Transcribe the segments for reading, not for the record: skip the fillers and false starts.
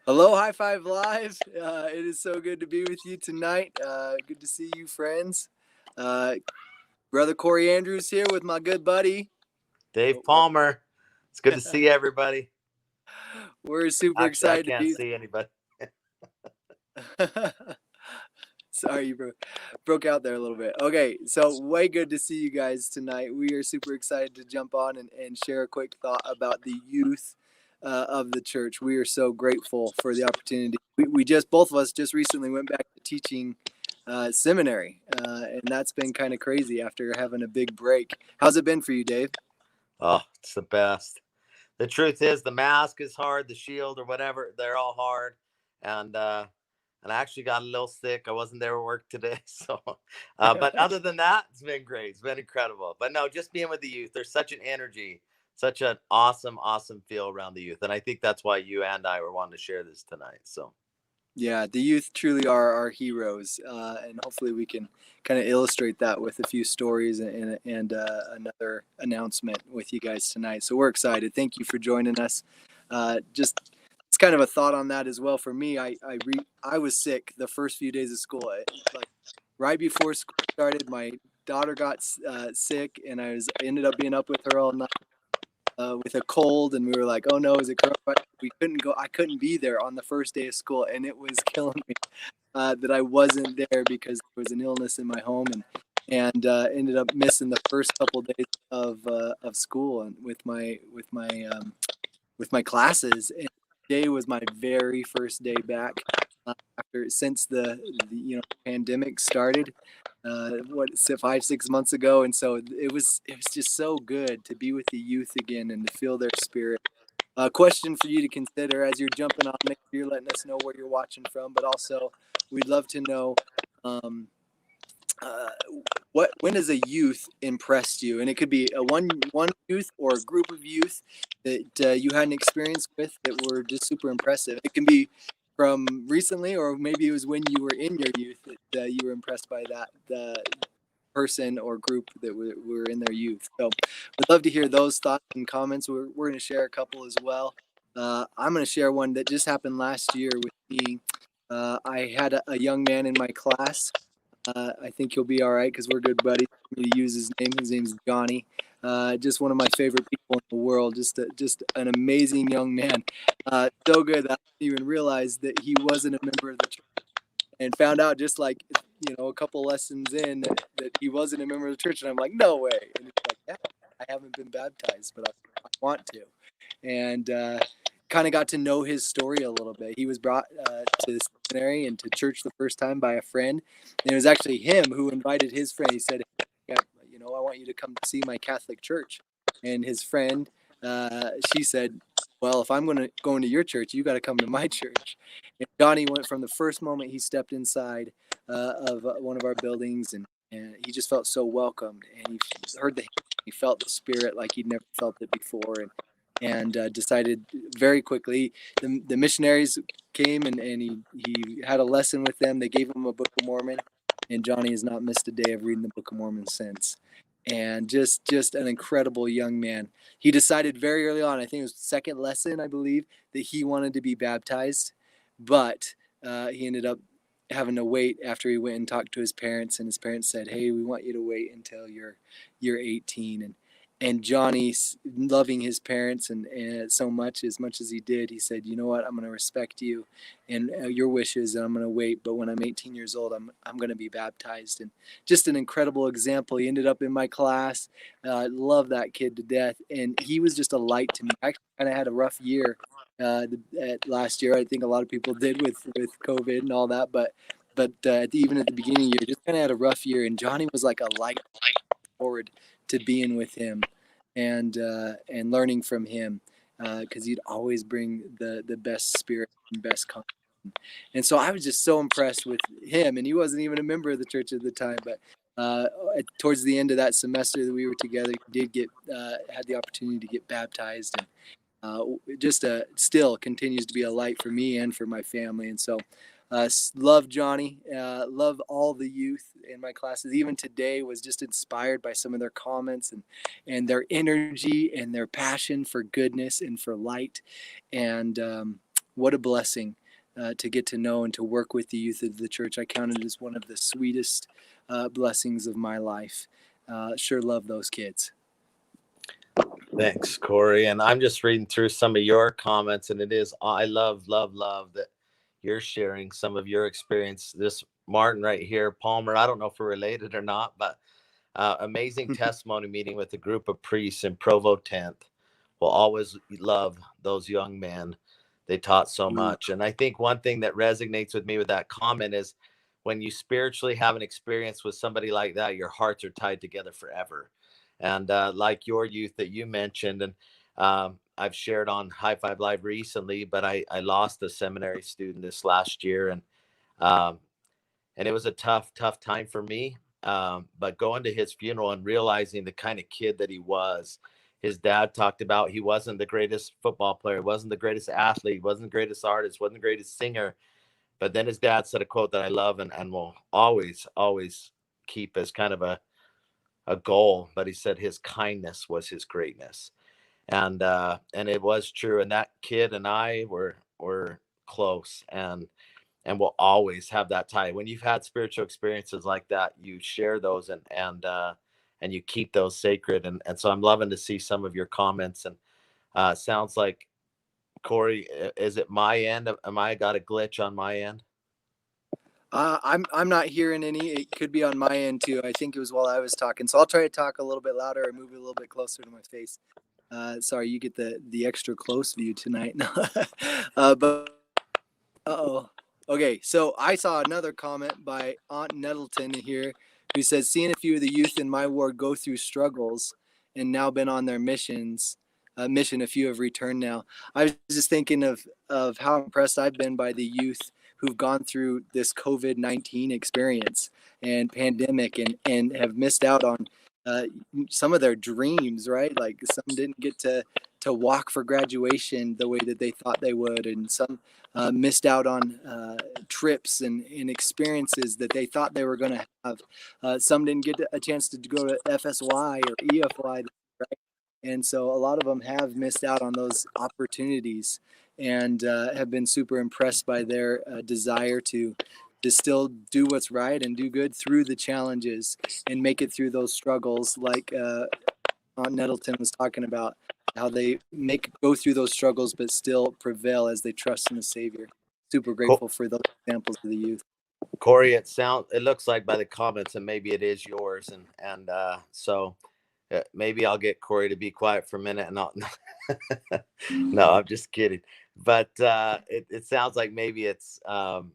Hello, High Five Live. It is so good to be with you tonight. Good to see you, friends. Uh, Brother Corey Andrews here with my good buddy. Dave Palmer. It's good to see everybody. We're super Actually, I excited to can't be. see anybody. Sorry, you broke out there a little bit. Okay, so way good to see you guys tonight. We are super excited to jump on and share a quick thought about the youth of the church. We are so grateful for the opportunity. We just, both of us just recently went back to teaching seminary, and that's been kind of crazy after having a big break. How's it been for you, Dave? Oh, it's the best. The truth is, the mask is hard, the shield or whatever, they're all hard. And and I actually got a little sick. I wasn't there at work today, so. But other than that, it's been great. It's been incredible. But no, just being with the youth, there's such an energy, such an awesome, awesome feel around the youth, and I think that's why you and I were wanting to share this tonight. So. Yeah, the youth truly are our heroes, and hopefully we can kind of illustrate that with a few stories and another announcement with you guys tonight. So we're excited. Thank you for joining us. Just it's kind of a thought on that as well for me. I was sick the first few days of school. Like right before school started, my daughter got sick, and I ended up being up with her all night with a cold, and we were like, "Oh no, is it coronavirus?" We couldn't go. I couldn't be there on the first day of school, and it was killing me that I wasn't there because there was an illness in my home, and ended up missing the first couple of days of school and with my classes. And today was my very first day back after since the pandemic started. What 5-6 months ago, and so it was just so good to be with the youth again and to feel their spirit. Question for you to consider as you're jumping on. Make sure you're letting us know where you're watching from, but also we'd love to know um, uh, when has a youth impressed you, and it could be a one youth or a group of youth that you had an experience with that were just super impressive. It can be from recently, or maybe it was when you were in your youth that you were impressed by that person or group that were in their youth. So we'd love to hear those thoughts and comments. We're going to share a couple as well. I'm going to share one that just happened last year with me. I had a young man in my class. I think he'll be all right because we're good buddies. I'm going to use his name. His name's Johnny. Just one of my favorite people in the world. Just an amazing young man. So good that I didn't even realize that he wasn't a member of the church, and found out just like a couple lessons in that he wasn't a member of the church, and I'm like, no way. And he's like, yeah, I haven't been baptized, but I want to. And kind of got to know his story a little bit. He was brought to the seminary and to church the first time by a friend, and it was actually him who invited his friend. He said, yeah, I want you to come see my Catholic church. And his friend, she said, well, if I'm going to your church, you got to come to my church. And Johnny went from the first moment he stepped inside of one of our buildings, and he just felt so welcomed, and he heard he felt the spirit like he'd never felt it before, and decided very quickly. The missionaries came, and he had a lesson with them. They gave him a Book of Mormon, and Johnny has not missed a day of reading the Book of Mormon since. And just an incredible young man. He decided very early on, I think it was the second lesson, I believe, that he wanted to be baptized, but he ended up having to wait after he went and talked to his parents, and his parents said, "Hey, we want you to wait until you're 18." And Johnny, loving his parents and so much as he did, he said, "You know what? I'm going to respect you and your wishes, and I'm going to wait. But when I'm 18 years old, I'm going to be baptized." And just an incredible example. He ended up in my class. I love that kid to death, and he was just a light to me. I actually kind of had a rough year last year. I think a lot of people did with COVID and all that, but even at the beginning of the year, just kind of had a rough year. And Johnny was like a light forward to being with him and learning from him, because he'd always bring the best spirit and best content. And so I was just so impressed with him, and he wasn't even a member of the church at the time, but towards the end of that semester that we were together, he did get had the opportunity to get baptized, and just still continues to be a light for me and for my family. And so love Johnny, love all the youth in my classes. Even today was just inspired by some of their comments and their energy and their passion for goodness and for light. And what a blessing to get to know and to work with the youth of the church. I count it as one of the sweetest blessings of my life. Sure love those kids. Thanks, Kori. And I'm just reading through some of your comments, and it is, I love, love, love that you're sharing some of your experience. This Martin right here, Palmer, I don't know if we're related or not, but amazing testimony meeting with a group of priests in Provo 10th. Will always love those young men. They taught so much. And I think one thing that resonates with me with that comment is when you spiritually have an experience with somebody like that, your hearts are tied together forever. And like your youth that you mentioned, and I've shared on High Five Live recently, but I lost a seminary student this last year, um, and it was a tough, tough time for me. But going to his funeral and realizing the kind of kid that he was, his dad talked about he wasn't the greatest football player, wasn't the greatest athlete, wasn't the greatest artist, wasn't the greatest singer. But then his dad said a quote that I love and will always, always keep as kind of a goal. But he said his kindness was his greatness. And it was true. And that kid and I were close, and will always have that tie. When you've had spiritual experiences like that, you share those and you keep those sacred. And so I'm loving to see some of your comments. And sounds like, Kori, is it my end? Am I got a glitch on my end? I'm not hearing any. It could be on my end too. I think it was while I was talking. So I'll try to talk a little bit louder or move it a little bit closer to my face. Sorry, you get the extra close view tonight. But uh-oh. Okay, so I saw another comment by Aunt Nettleton here who says, seeing a few of the youth in my ward go through struggles and now been on their mission, a few have returned now. I was just thinking of how impressed I've been by the youth who've gone through this COVID-19 experience and pandemic and have missed out on uh, some of their dreams, right? Like some didn't get to walk for graduation the way that they thought they would, and some missed out on trips and experiences that they thought they were going to have. Some didn't get a chance to go to FSY or EFY, right? And so a lot of them have missed out on those opportunities and have been super impressed by their desire to still do what's right and do good through the challenges and make it through those struggles, like Aunt Nettleton was talking about, how they go through those struggles but still prevail as they trust in the Savior. Super grateful for those examples of the youth. Kori, it looks like by the comments, and maybe it is yours, so maybe I'll get Kori to be quiet for a minute, and I'll no, I'm just kidding. But it sounds like maybe it's on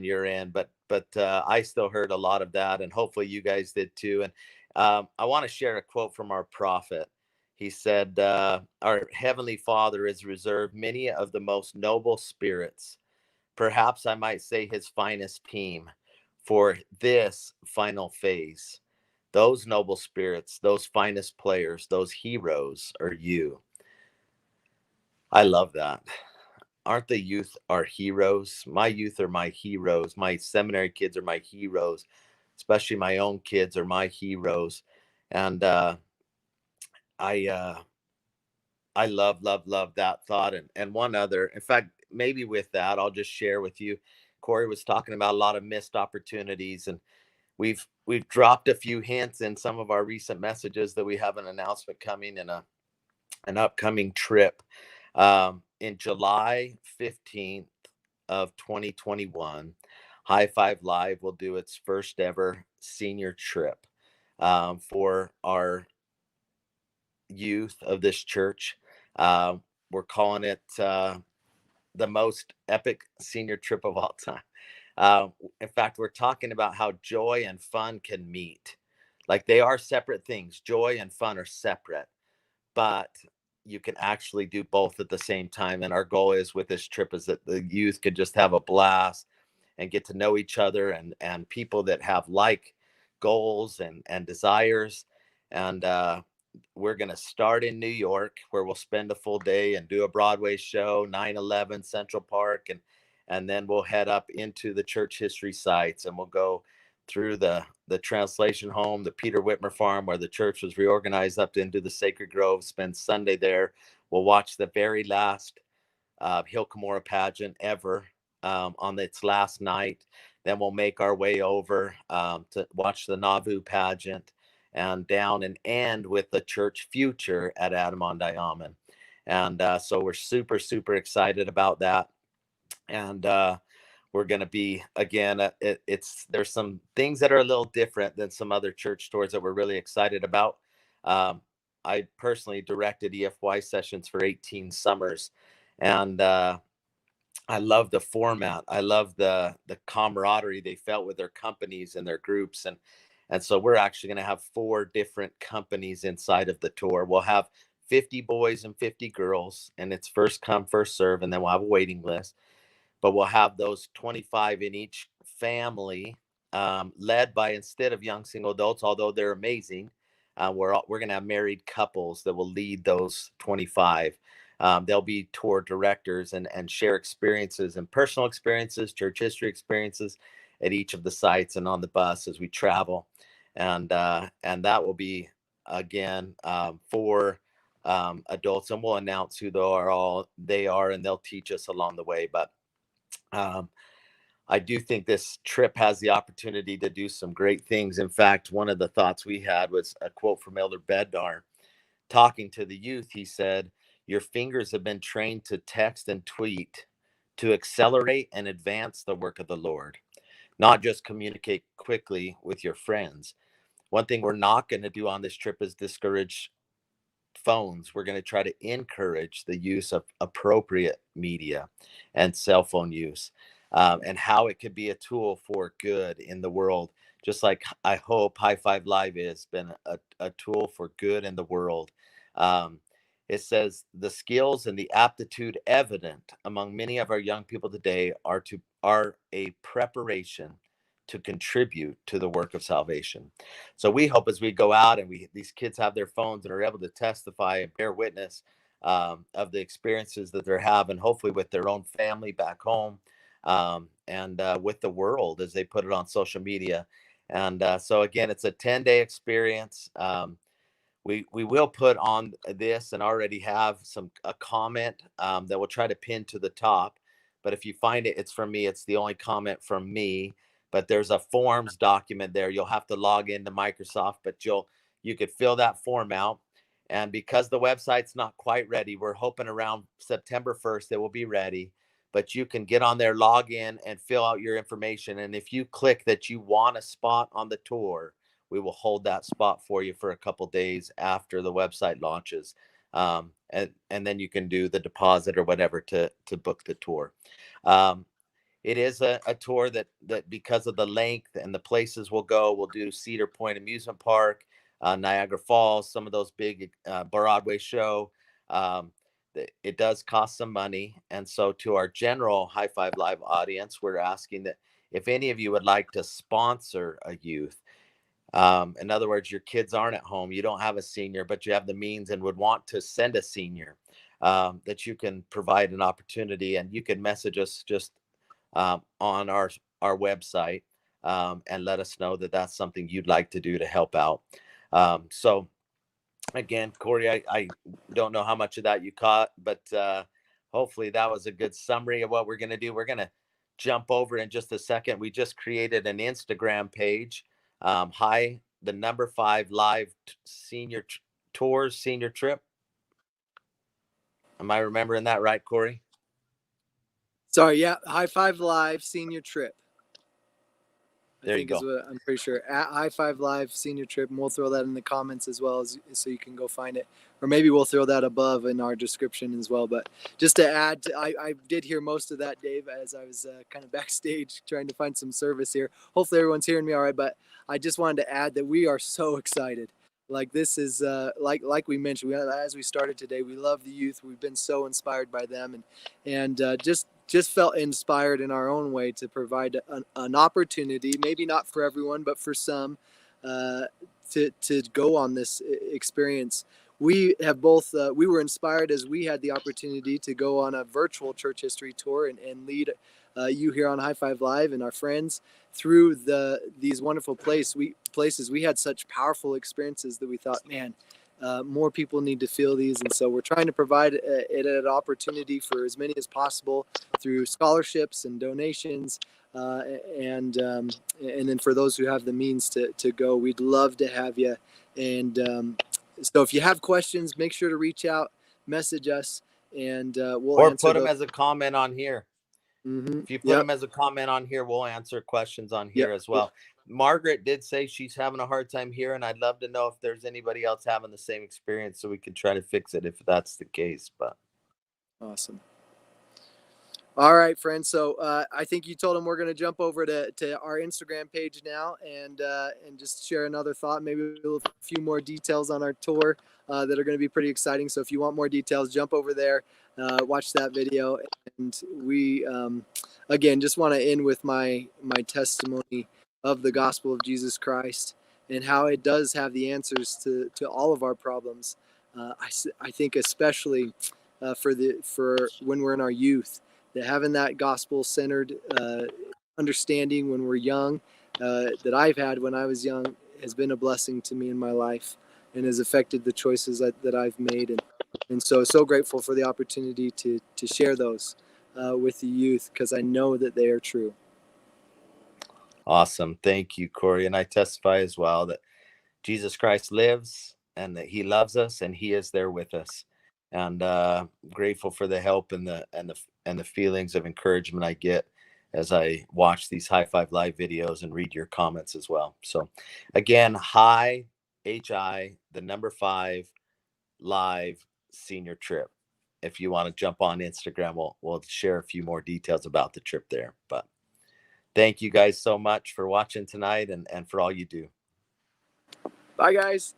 your end, but I still heard a lot of that, and hopefully you guys did too. And I want to share a quote from our prophet. He said, "Our heavenly Father is reserved many of the most noble spirits, perhaps I might say his finest team, for this final phase. Those noble spirits, those finest players, those heroes are you." I love that. Aren't the youth our heroes? My youth are my heroes. My seminary kids are my heroes, especially my own kids are my heroes. And I I love, love, love that thought. And one other, in fact, maybe with that, I'll just share with you. Kori was talking about a lot of missed opportunities, and we've dropped a few hints in some of our recent messages that we have an announcement coming in an upcoming trip in July 15th of 2021. High Five Live will do its first ever senior trip for our youth of this church. We're calling it the most epic senior trip of all time. Uh, in fact, we're talking about how joy and fun can meet. Like they are separate things. Joy and fun are separate, but you can actually do both at the same time. And our goal is with this trip is that the youth could just have a blast and get to know each other and people that have like goals and desires. And we're going to start in New York, where we'll spend a full day and do a Broadway show, 9/11 Central Park, and then we'll head up into the church history sites, and we'll go through the translation home, the Peter Whitmer farm, where the church was reorganized, up into the Sacred Grove, spend Sunday there. We'll watch the very last Hilkamora pageant ever on its last night. Then we'll make our way over to watch the Nauvoo pageant and down and end with the church future at Adamondiaman. And so we're super, super excited about that. And we're going to be, again, there's some things that are a little different than some other church tours that we're really excited about. I personally directed EFY sessions for 18 summers, and I love the format. I love the camaraderie they felt with their companies and their groups, and so we're actually going to have 4 different companies inside of the tour. We'll have 50 boys and 50 girls, and it's first come, first serve, and then we'll have a waiting list. But we'll have those 25 in each family, led by, instead of young single adults, although they're amazing, we're going to have married couples that will lead those 25. They'll be tour directors and share experiences and personal experiences, church history experiences at each of the sites and on the bus as we travel. And that will be, again, for adults, and we'll announce who they are, and they'll teach us along the way. But I do think this trip has the opportunity to do some great things. In fact, one of the thoughts we had was a quote from Elder Bednar talking to the youth. He said, "Your fingers have been trained to text and tweet to accelerate and advance the work of the Lord, not just communicate quickly with your friends." One thing we're not going to do on this trip is discourage phones. We're going to try to encourage the use of appropriate media and cell phone use, and how it could be a tool for good in the world. Just like I hope High Five Live has been a tool for good in the world. Um, it says the skills and the aptitude evident among many of our young people today are a preparation to contribute to the work of salvation. So we hope as we go out and these kids have their phones and are able to testify and bear witness of the experiences that they're having, hopefully with their own family back home, and with the world as they put it on social media. And so again, it's a 10-day experience. We will put on this and already have a comment that we'll try to pin to the top. But if you find it, it's from me. It's the only comment from me. But there's a forms document there. You'll have to log into Microsoft, but you could fill that form out. And because the website's not quite ready, we're hoping around September 1st it will be ready. But you can get on there, log in, and fill out your information. And if you click that you want a spot on the tour, we will hold that spot for you for a couple days after the website launches. And then you can do the deposit or whatever to book the tour. It is a tour that because of the length and the places we'll do Cedar Point Amusement Park, Niagara Falls, some of those big Broadway show. It does cost some money. And so to our general High Five Live audience, we're asking that if any of you would like to sponsor a youth, in other words, your kids aren't at home, you don't have a senior, but you have the means and would want to send a senior, that you can provide an opportunity, and you can message us just on our website, and let us know that that's something you'd like to do to help out. So again, Kori, I don't know how much of that you caught, but hopefully that was a good summary of what we're going to do. We're going to jump over in just a second. We just created an Instagram page, the number 5 live senior tours, senior trip. Am I remembering that right, Kori? Sorry, yeah, High Five Live senior trip. I There think you is go. what I'm pretty sure. At High Five Live senior trip, and we'll throw that in the comments as well, so you can go find it. Or maybe we'll throw that above in our description as well. But just to add, I did hear most of that, Dave, as I was kind of backstage trying to find some service here. Hopefully everyone's hearing me all right. But I just wanted to add that we are so excited. Like this is like we mentioned, as we started today, we love the youth. We've been so inspired by them, and just felt inspired in our own way to provide an opportunity, maybe not for everyone, but for some, to go on this experience. We have both, we were inspired as we had the opportunity to go on a virtual church history tour and lead you here on High Five Live and our friends through these wonderful places. We had such powerful experiences that we thought, man, more people need to feel these, and so we're trying to provide it an opportunity for as many as possible through scholarships and donations, uh, and um, and then for those who have the means to go, we'd love to have you. And so if you have questions, make sure to reach out, message us, and we'll Or answer put them those. as a comment on here. Mm-hmm. If you put Yep. them as a comment on here, we'll answer questions on Yep. here as well. Margaret did say she's having a hard time here, and I'd love to know if there's anybody else having the same experience so we can try to fix it if that's the case. But Awesome. All right, friends. So I think you told them we're going to jump over to our Instagram page now and just share another thought, maybe a few more details on our tour that are going to be pretty exciting. So if you want more details, jump over there, watch that video. And we, again, just want to end with my testimony of the gospel of Jesus Christ and how it does have the answers to all of our problems. I think especially for when we're in our youth, that having that gospel centered understanding when we're young that I've had when I was young has been a blessing to me in my life and has affected the choices that I've made. And so grateful for the opportunity to share those with the youth because I know that they are true. awesome. Thank you, Kori. And I testify as well that Jesus Christ lives and that he loves us and he is there with us. And grateful for the help and the feelings of encouragement I get as I watch these High Five Live videos and read your comments as well. So again, HI, the number 5 live senior trip. If you want to jump on Instagram, we'll share a few more details about the trip there. But thank you guys so much for watching tonight and for all you do. Bye, guys.